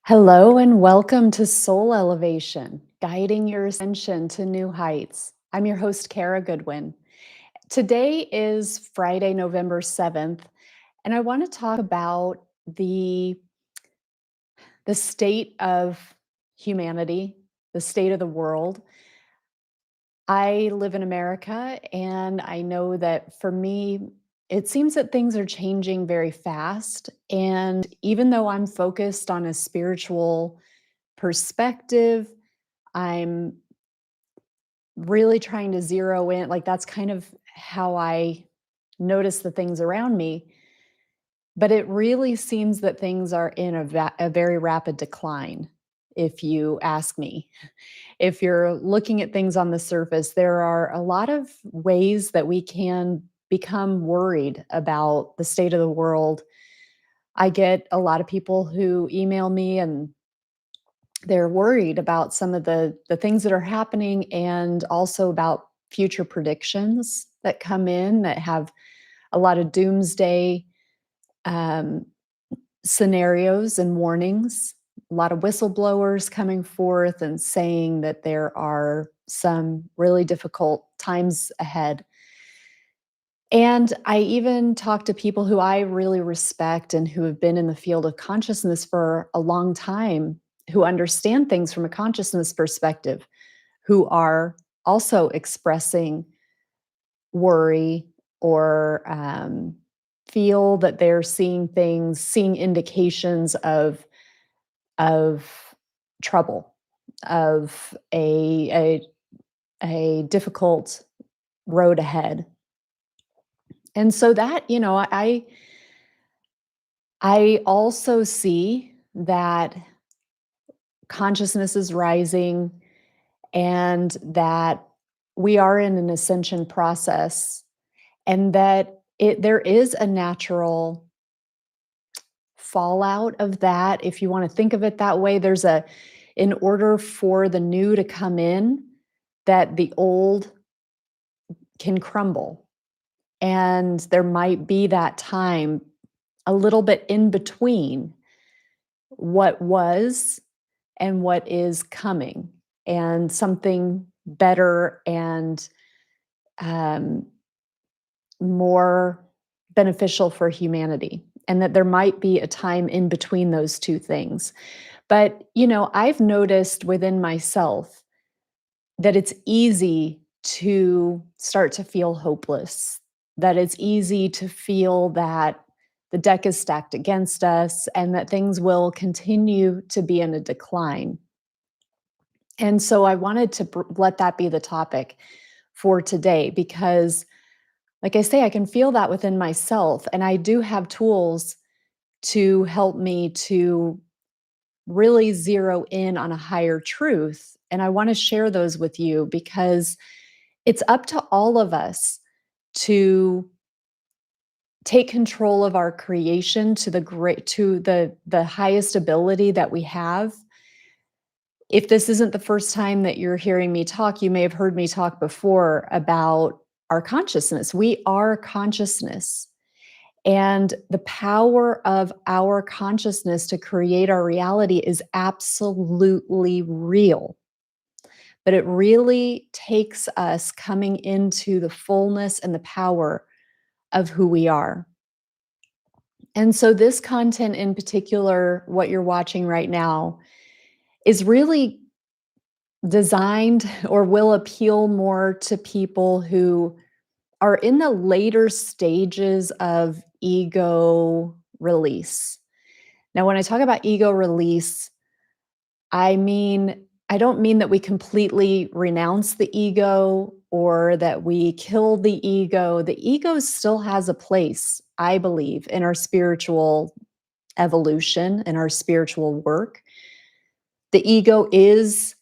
Hello and welcome to Soul Elevation, guiding your ascension to new heights. I'm your host, Kara Goodwin. Today is Friday, November 7th, and I want to talk about the state of humanity, the state of the world. I live in America, and I know that for me, it seems that things are changing very fast. And even though I'm focused on a spiritual perspective, I'm really trying to zero in, like, that's kind of how I notice the things around me. But it really seems that things are in a very rapid decline, if you ask me. If you're looking at things on the surface, there are a lot of ways that we can become worried about the state of the world. I get a lot of people who email me and they're worried about some of the things that are happening and also about future predictions that come in that have a lot of doomsday um, scenarios and warnings. A lot of whistleblowers coming forth and saying that there are some really difficult times ahead. And I even talk to people who I really respect and who have been in the field of consciousness for a long time, who understand things from a consciousness perspective, who are also expressing worry or feel that they're seeing things, seeing indications of trouble, of a difficult road ahead. And so that, I also see that consciousness is rising and that we are in an ascension process and that there is a natural fallout of that. If you want to think of it that way, in order for the new to come in, that the old can crumble. And there might be that time a little bit in between what was and what is coming, and something better and um, more beneficial for humanity. And that there might be a time in between those two things. But, I've noticed within myself that it's easy to start to feel hopeless, that it's easy to feel that the deck is stacked against us and that things will continue to be in a decline. And so I wanted to let that be the topic for today because, like I say, I can feel that within myself. And I do have tools to help me to really zero in on a higher truth. And I want to share those with you because it's up to all of us to take control of our creation to the highest ability that we have. If this isn't the first time that you're hearing me talk, you may have heard me talk before about our consciousness. We are consciousness. And the power of our consciousness to create our reality is absolutely real. But it really takes us coming into the fullness and the power of who we are. And so, this content in particular, what you're watching right now, is really designed or will appeal more to people who are in the later stages of ego release. Now, when I talk about ego release, I don't mean that we completely renounce the ego or that we kill the ego. The ego still has a place, I believe, in our spiritual evolution, in our spiritual work. The ego is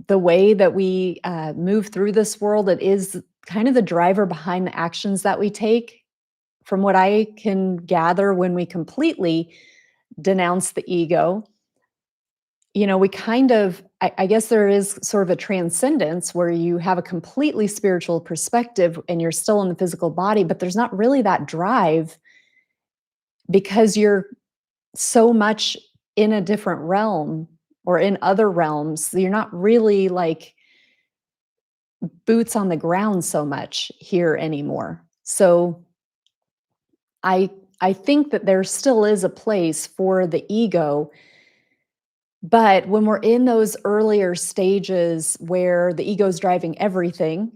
the way that we move through this world. It is kind of the driver behind the actions that we take. From what I can gather, when we completely denounce the ego, we kind of, I guess there is sort of a transcendence where you have a completely spiritual perspective and you're still in the physical body, but there's not really that drive because you're so much in a different realm or in other realms. You're not really like boots on the ground so much here anymore. So I I think that there still is a place for the ego, but when we're in those earlier stages where the ego is driving everything,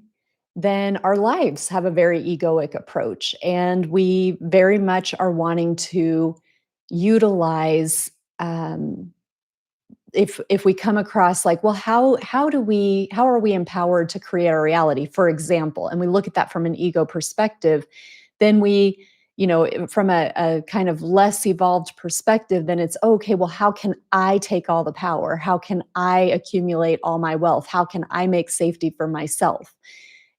then our lives have a very egoic approach. And we very much are wanting to utilize if we come across like, well, how are we empowered to create our reality, for example, and we look at that from an ego perspective, then we, from a kind of less evolved perspective, then it's okay, well, how can I take all the power? How can I accumulate all my wealth? How can I make safety for myself?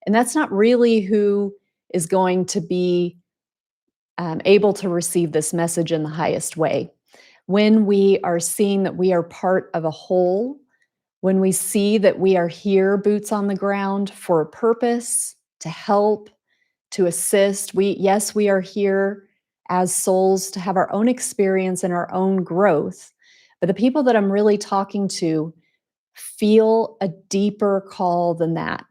And that's not really who is going to be able to receive this message in the highest way. When we are seeing that we are part of a whole, when we see that we are here, boots on the ground, for a purpose, to help, to assist. Yes, we are here as souls to have our own experience and our own growth. But the people that I'm really talking to feel a deeper call than that.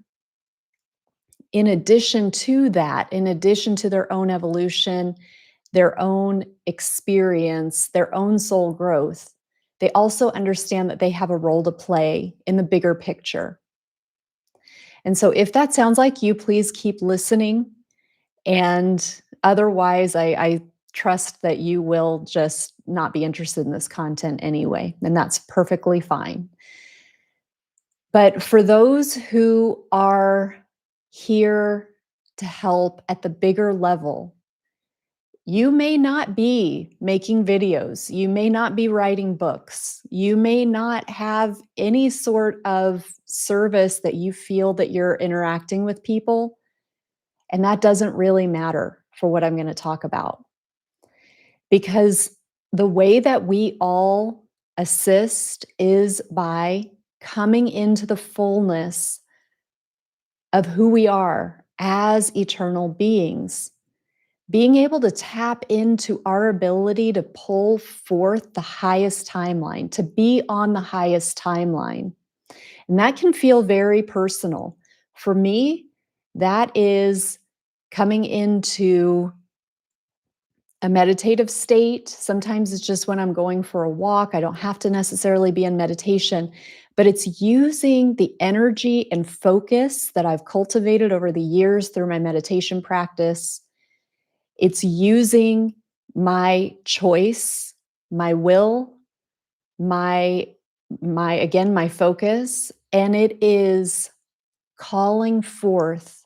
In addition to that, in addition to their own evolution, their own experience, their own soul growth, they also understand that they have a role to play in the bigger picture. And so, if that sounds like you, please keep listening. And otherwise, I trust that you will just not be interested in this content anyway. And that's perfectly fine. But for those who are here to help at the bigger level, you may not be making videos. You may not be writing books. You may not have any sort of service that you feel that you're interacting with people. And that doesn't really matter for what I'm going to talk about. Because the way that we all assist is by coming into the fullness of who we are as eternal beings, being able to tap into our ability to pull forth the highest timeline, to be on the highest timeline. And that can feel very personal. For me, that is coming into a meditative state. Sometimes it's just when I'm going for a walk. I don't have to necessarily be in meditation, but it's using the energy and focus that I've cultivated over the years through my meditation practice. It's using my choice, my will, my again, my focus, and it is calling forth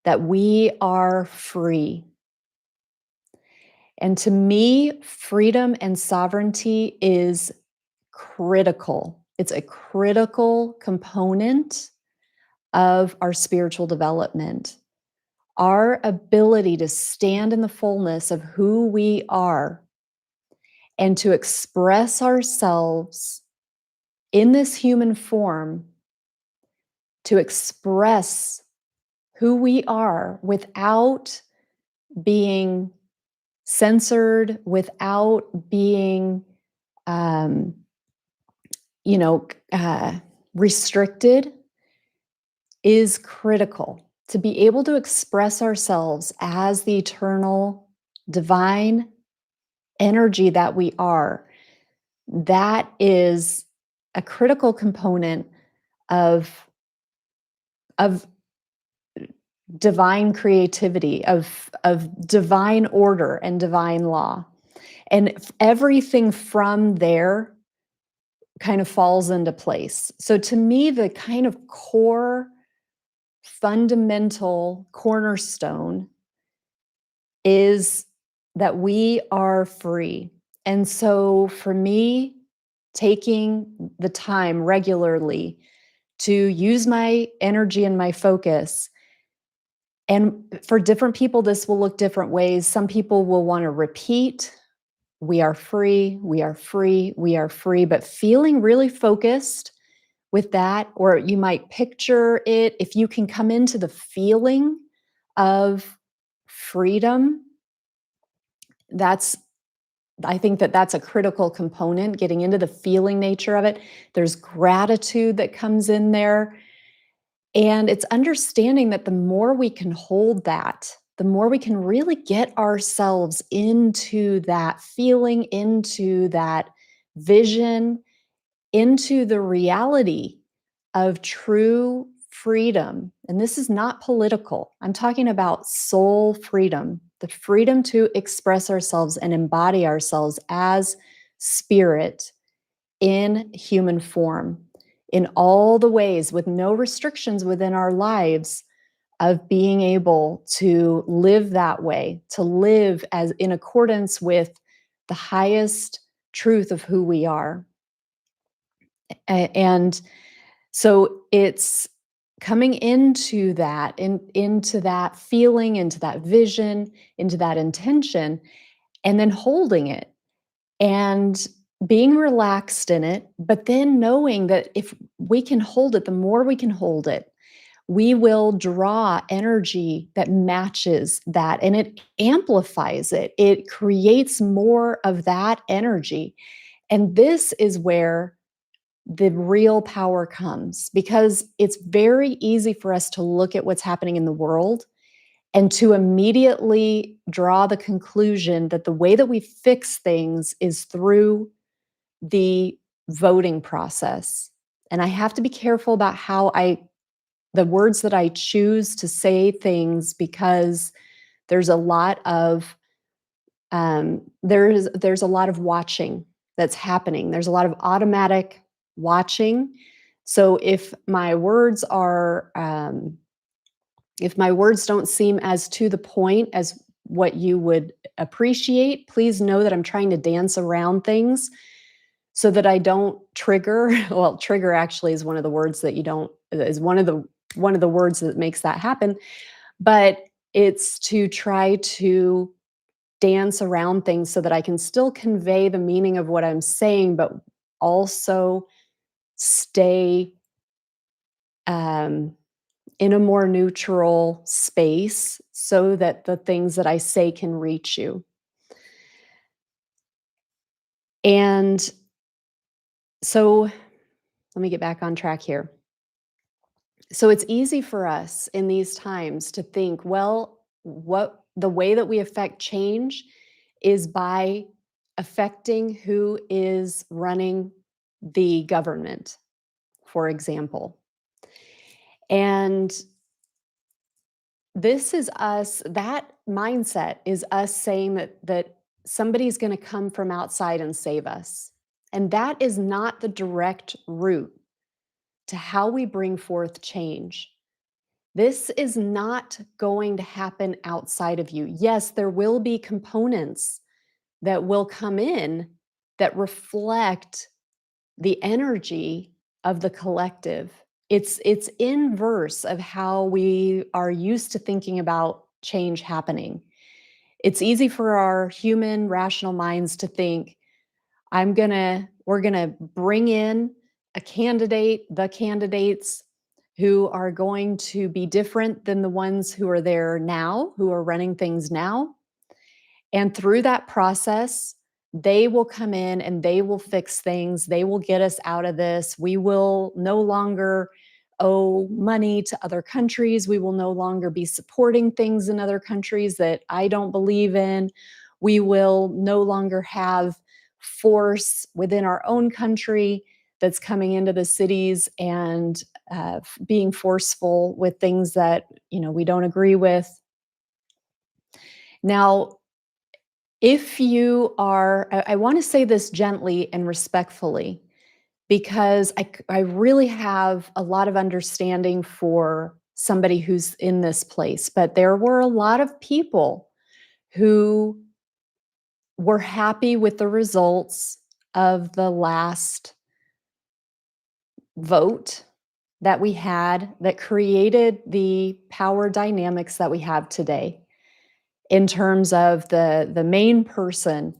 that we are free. And to me, freedom and sovereignty is critical. It's a critical component of our spiritual development. Our ability to stand in the fullness of who we are and to express ourselves in this human form, to express who we are without being censored, without being, um, you know, restricted, is critical. To be able to express ourselves as the eternal, divine energy that we are, that is a critical component of of divine creativity, of divine order and divine law. And everything from there kind of falls into place. So to me, the kind of core, fundamental cornerstone is that we are free. And so for me, taking the time regularly to use my energy and my focus, and for different people, this will look different ways. Some people will want to repeat, we are free, we are free, we are free, but feeling really focused with that, or you might picture it. If you can come into the feeling of freedom, that's I think that that's a critical component, getting into the feeling nature of it. There's gratitude that comes in there. And it's understanding that the more we can hold that, the more we can really get ourselves into that feeling, into that vision, into the reality of true freedom. And this is not political. I'm talking about soul freedom, the freedom to express ourselves and embody ourselves as spirit in human form, in all the ways, with no restrictions within our lives, of being able to live that way, to live as in accordance with the highest truth of who we are. And so it's coming into that feeling, into that vision, into that intention, and then holding it and being relaxed in it, but then knowing that if we can hold it, the more we can hold it, we will draw energy that matches that, and it amplifies it. It creates more of that energy. And this is where the real power comes, because it's very easy for us to look at what's happening in the world and to immediately draw the conclusion that the way that we fix things is through the voting process. And I have to be careful about the words that I choose to say things, because there's a lot of there's a lot of watching that's happening. There's a lot of automatic watching. So if my words don't seem as to the point as what you would appreciate, please know that I'm trying to dance around things so that I don't trigger. Well, trigger actually is one of the words that you don't is one of the words that makes that happen, but it's to try to dance around things so that I can still convey the meaning of what I'm saying, but also stay um, in a more neutral space so that the things that I say can reach you. And so let me get back on track here. So it's easy for us in these times to think, well, what the way that we affect change is by affecting who is running the government, for example. And this is us, that mindset is us saying that somebody's going to come from outside and save us. And that is not the direct route to how we bring forth change. This is not going to happen outside of you. Yes, there will be components that will come in that reflect the energy of the collective. It's inverse of how we are used to thinking about change happening. It's easy for our human rational minds to think, we're gonna bring in the candidates who are going to be different than the ones who are there now, who are running things now. And through that process, they will come in and they will fix things. They will get us out of this. We will no longer owe money to other countries. We will no longer be supporting things in other countries that I don't believe in. We will no longer have force within our own country that's coming into the cities and being forceful with things that we don't agree with. Now, if you are, I want to say this gently and respectfully, because I really have a lot of understanding for somebody who's in this place. But there were a lot of people who were happy with the results of the last vote that we had that created the power dynamics that we have today, in terms of the main person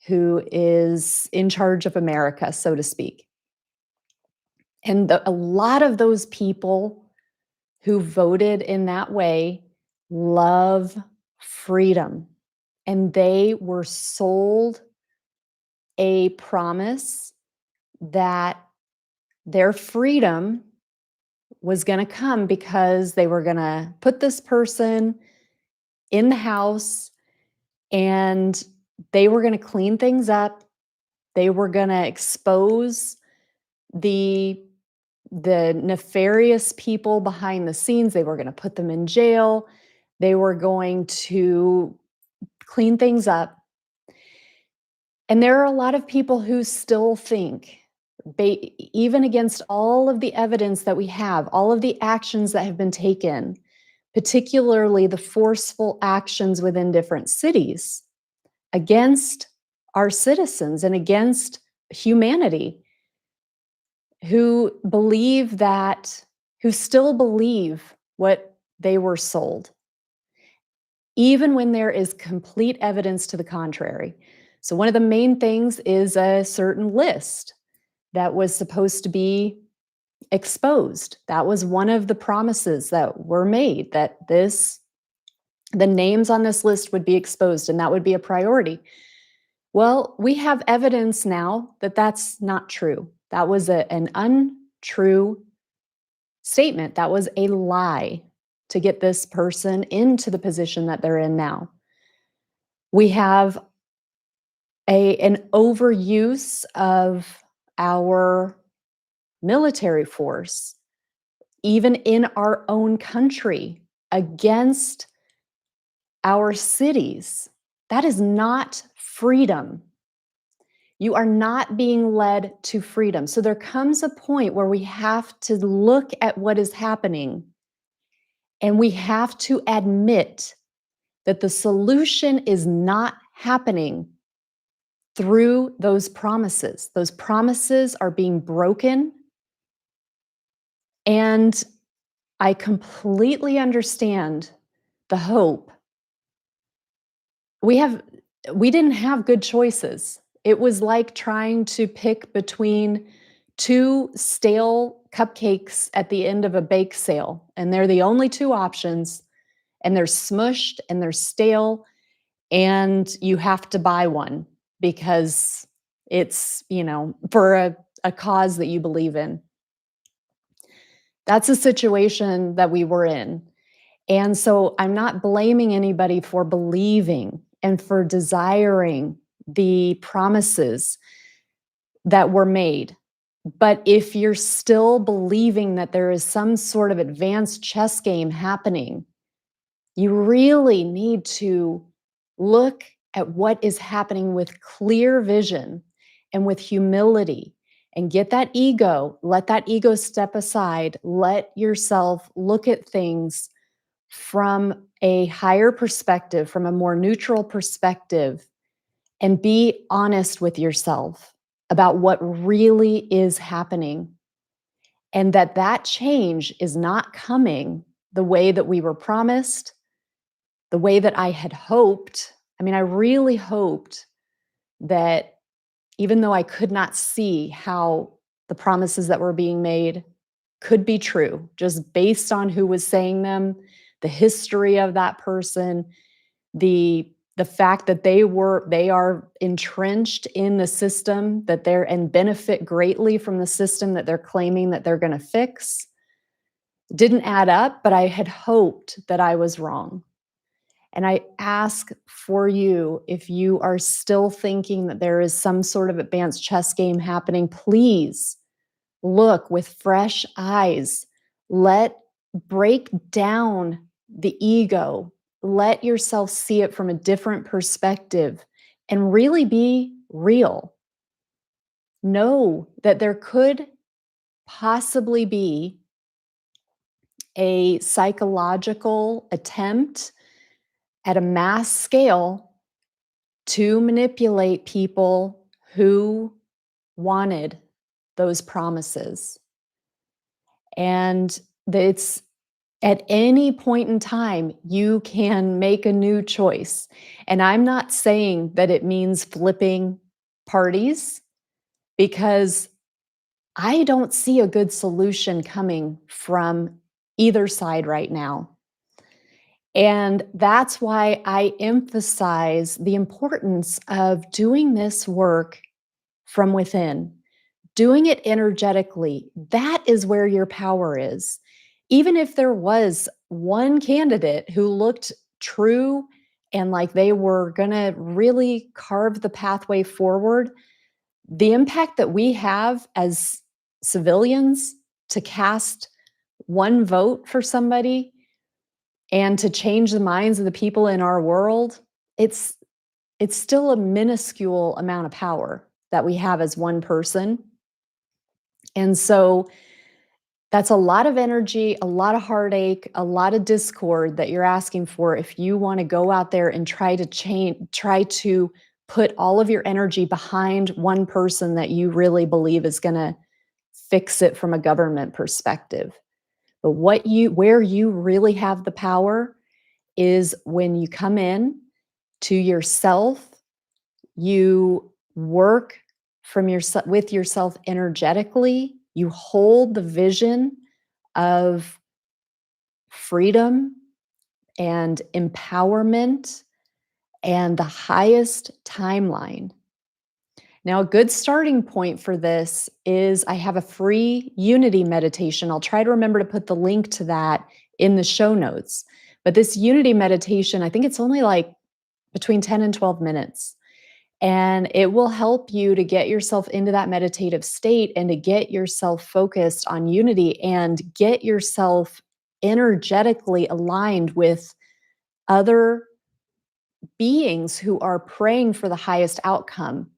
who is in charge of America, so to speak. And a lot of those people who voted in that way love freedom. And they were sold a promise that their freedom was going to come because they were going to put this person in the house and they were going to clean things up. They were going to expose the nefarious people behind the scenes. They were going to put them in jail. They were going to clean things up. And there are a lot of people who still think, even against all of the evidence that we have, all of the actions that have been taken, particularly the forceful actions within different cities against our citizens and against humanity, who believe that, who still believe what they were sold, even when there is complete evidence to the contrary. So, one of the main things is a certain list that was supposed to be exposed. That was one of the promises that were made, that the names on this list would be exposed and that would be a priority. Well, we have evidence now that that's not true. That was an untrue statement. That was a lie to get this person into the position that they're in now. We have an overuse of our military force, even in our own country, against our cities. That is not freedom. You are not being led to freedom. So there comes a point where we have to look at what is happening and we have to admit that the solution is not happening through those promises. Those promises are being broken. And I completely understand the hope. We didn't have good choices. It was like trying to pick between two stale cupcakes at the end of a bake sale, and they're the only two options, and they're smushed and they're stale, and you have to buy one because it's, for a cause that you believe in. That's a situation that we were in. And so I'm not blaming anybody for believing and for desiring the promises that were made. But if you're still believing that there is some sort of advanced chess game happening, you really need to look at what is happening with clear vision and with humility, and get that ego, let that ego step aside, let yourself look at things from a higher perspective, from a more neutral perspective, and be honest with yourself about what really is happening. And that change is not coming the way that we were promised, the way that I had hoped. I mean, I really hoped that, even though I could not see how the promises that were being made could be true, just based on who was saying them, the history of that person, the fact that they are entrenched in the system, that they're and benefit greatly from the system that they're claiming that they're going to fix, didn't add up. But I had hoped that I was wrong. And I ask for you, if you are still thinking that there is some sort of advanced chess game happening, please look with fresh eyes. Break down the ego. Let yourself see it from a different perspective and really be real. Know that there could possibly be a psychological attempt at a mass scale to manipulate people who wanted those promises. And it's at any point in time, you can make a new choice. And I'm not saying that it means flipping parties, because I don't see a good solution coming from either side right now. And that's why I emphasize the importance of doing this work from within, doing it energetically, that is where your power is. Even if there was one candidate who looked true and like they were going to really carve the pathway forward, the impact that we have as civilians to cast one vote for somebody and to change the minds of the people in our world, it's it's still a minuscule amount of power that we have as one person. And so that's a lot of energy, a lot of heartache, a lot of discord that you're asking for if you want to go out there and try to change, try to put all of your energy behind one person that you really believe is going to fix it from a government perspective. But where you really have the power is when you come in to yourself, you work from yourself with yourself energetically, you hold the vision of freedom and empowerment and the highest timeline. Now, a good starting point for this is I have a free unity meditation. I'll try to remember to put the link to that in the show notes. But this unity meditation, I think it's only like between 10 and 12 minutes. And it will help you to get yourself into that meditative state and to get yourself focused on unity and get yourself energetically aligned with other beings who are praying for the highest outcome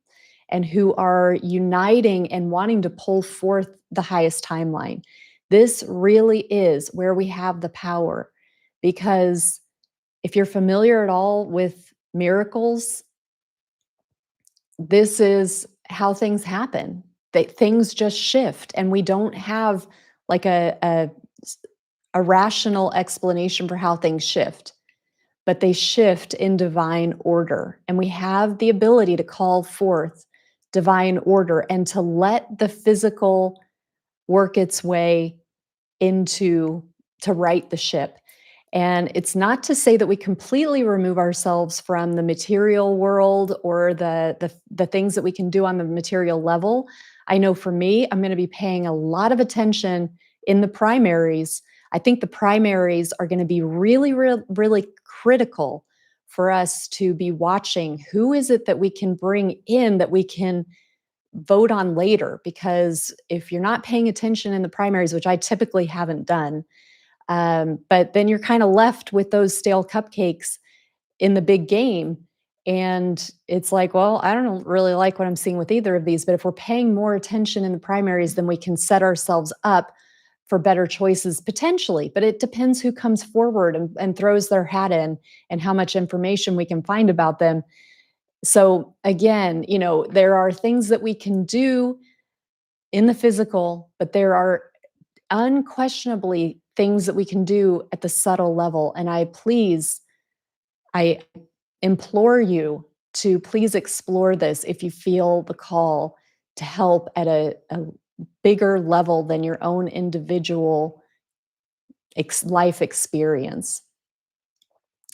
and who are uniting and wanting to pull forth the highest timeline. This really is where we have the power because if you're familiar at all with miracles, this is how things happen. That things just shift and we don't have like a rational explanation for how things shift, but they shift in divine order. And we have the ability to call forth divine order and to let the physical work its way into to right the ship. And it's not to say that we completely remove ourselves from the material world or the things that we can do on the material level. I know for me, I'm going to be paying a lot of attention in the primaries. I think the primaries are going to be really, really critical for us to be watching who is it that we can bring in that we can vote on later. Because if you're not paying attention in the primaries, which I typically haven't done, but then you're kind of left with those stale cupcakes in the big game. And it's like, well, I don't really like what I'm seeing with either of these. But if we're paying more attention in the primaries, then we can set ourselves up for better choices potentially. But it depends who comes forward and throws their hat in and how much information we can find about them. So again, there are things that we can do in the physical, but there are unquestionably things that we can do at the subtle level. And I implore you to please explore this if you feel the call to help at a bigger level than your own individual life experience.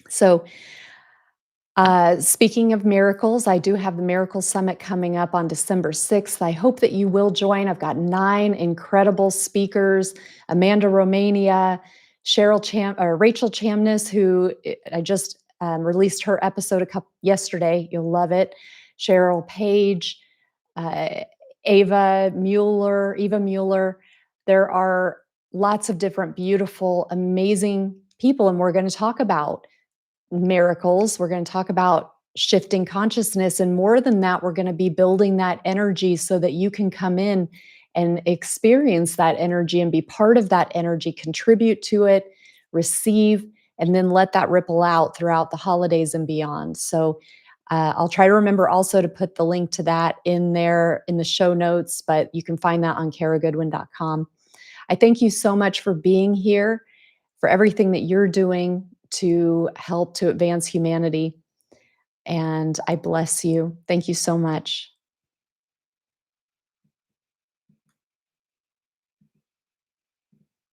So, speaking of miracles, I do have the Miracle Summit coming up on December 6th. I hope that you will join. I've got 9 incredible speakers: Amanda Romania, Rachel Chamness, who I just released her episode yesterday. You'll love it. Cheryl Page, uh, Eva Mueller. There are lots of different beautiful, amazing people, and we're going to talk about miracles. We're going to talk about shifting consciousness. And more than that, we're going to be building that energy so that you can come in and experience that energy and be part of that energy, contribute to it, receive, and then let that ripple out throughout the holidays and beyond. So I'll try to remember also to put the link to that in there in the show notes, but you can find that on karagoodwin.com. I thank you so much for being here, for everything that you're doing to help to advance humanity. And I bless you. Thank you so much.